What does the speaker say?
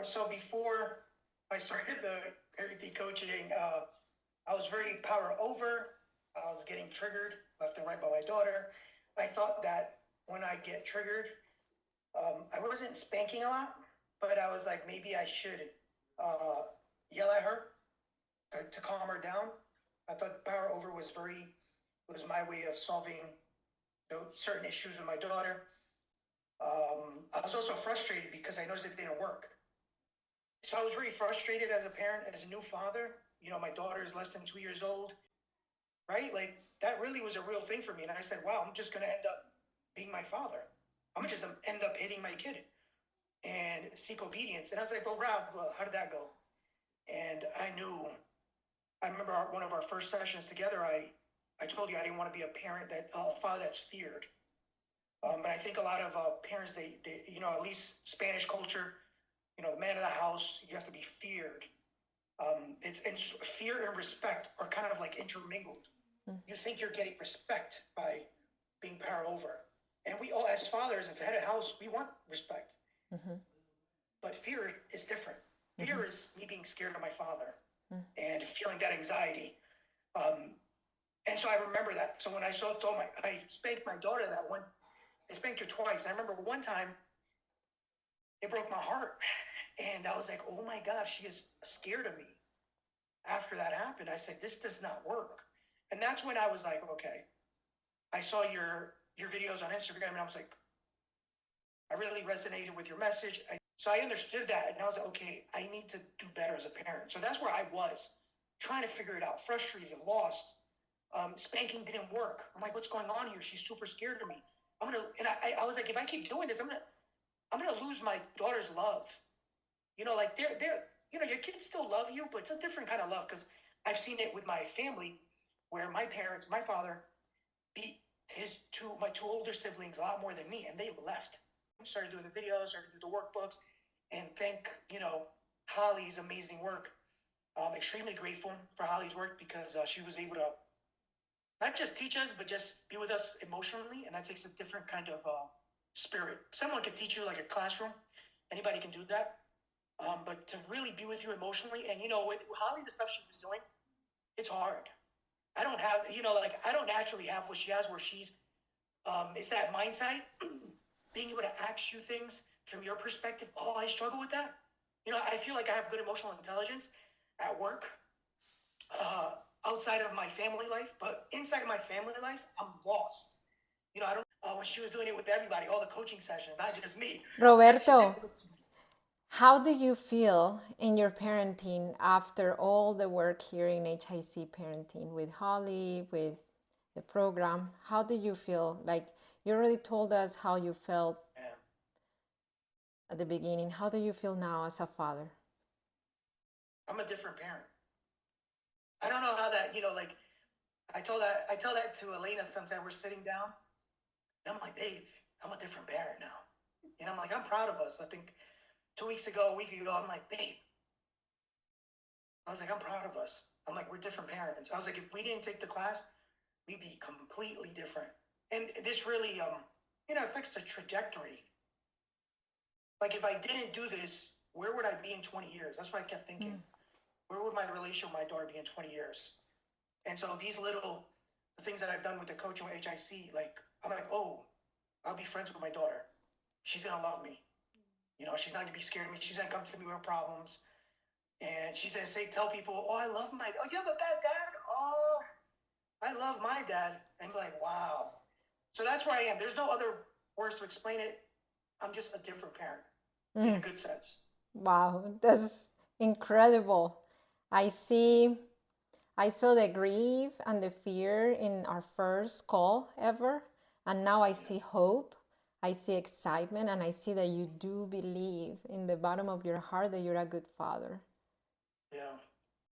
So before I started the parenting coaching, I was very power over. I was getting triggered left and right by my daughter. I thought that when I get triggered, I wasn't spanking a lot, but I was like, maybe I should yell at her to calm her down. I thought power over was my way of solving certain issues with my daughter. I was also frustrated because I noticed it didn't work. So I was really frustrated as a parent, as a new father. My daughter is less than 2 years old, right? Like that really was a real thing for me. And I said, wow, I'm just going to end up being my father. I'm going to just end up hitting my kid and seek obedience. And I was like, well, Rob, how did that go? And I remember one of our first sessions together, I told you I didn't want to be a parent a father that's feared. And I think a lot of parents, they at least Spanish culture, the man of the house, you have to be feared. It's fear and respect are kind of like intermingled. You think you're getting respect by being power over. And we all, as fathers, if head of house, we want respect. But fear is different. Fear is me being scared of my father and feeling that anxiety. And so I remember that. So when I spanked my daughter I spanked her twice. I remember one time, it broke my heart. And I was like, oh my God, she is scared of me. After that happened, I said, this does not work. And that's when I was like, okay, I saw your videos on Instagram and I was like, I really resonated with your message. So I understood that. And I was like, okay, I need to do better as a parent. So that's where I was trying to figure it out, frustrated, lost. Spanking didn't work. I'm like, what's going on here? She's super scared of me. I was like, if I keep doing this, I'm gonna lose my daughter's love. Like your kids still love you, but it's a different kind of love because I've seen it with my family where my father beat my two older siblings a lot more than me, and they left. I started doing the videos, started doing the workbooks, and thank Holly's amazing work. I'm extremely grateful for Holly's work because she was able to not just teach us, but just be with us emotionally, and that takes a different kind of spirit. Someone can teach you like a classroom. Anybody can do that. But to really be with you emotionally, and with Holly, the stuff she was doing, it's hard. I don't naturally have what she has, where she's, it's that mindset, being able to ask you things from your perspective. Oh, I struggle with that. I feel like I have good emotional intelligence at work, outside of my family life, but inside of my family life, I'm lost. I don't, when she was doing it with everybody, all the coaching sessions, not just me. Roberto, how do you feel in your parenting after all the work here in HIC Parenting with Holly, with the program? How do you feel? Like you already told us how you felt at the beginning. How do you feel now as a father? I'm a different parent. I don't know how that, I tell that to Elena sometimes. We're sitting down and I'm like, babe, I'm a different parent now. And I'm like, I'm proud of us. I think a week ago, I'm like, babe. I was like, I'm proud of us. I'm like, we're different parents. I was like, if we didn't take the class, we'd be completely different. And this really, affects the trajectory. Like if I didn't do this, where would I be in 20 years? That's what I kept thinking. Where would my relationship with my daughter be in 20 years? And so these little things that I've done with the coaching with HIC, like, I'm like, oh, I'll be friends with my daughter. She's going to love me. She's not going to be scared of me. She's going to come to me with problems. And she's going to tell people, oh, I love you have a bad dad? Oh, I love my dad. And be like, wow. So that's where I am. There's no other words to explain it. I'm just a different parent in a good sense. Wow, that's incredible. I saw the grief and the fear in our first call ever. And now I see hope. I see excitement, and I see that you do believe in the bottom of your heart that you're a good father. Yeah.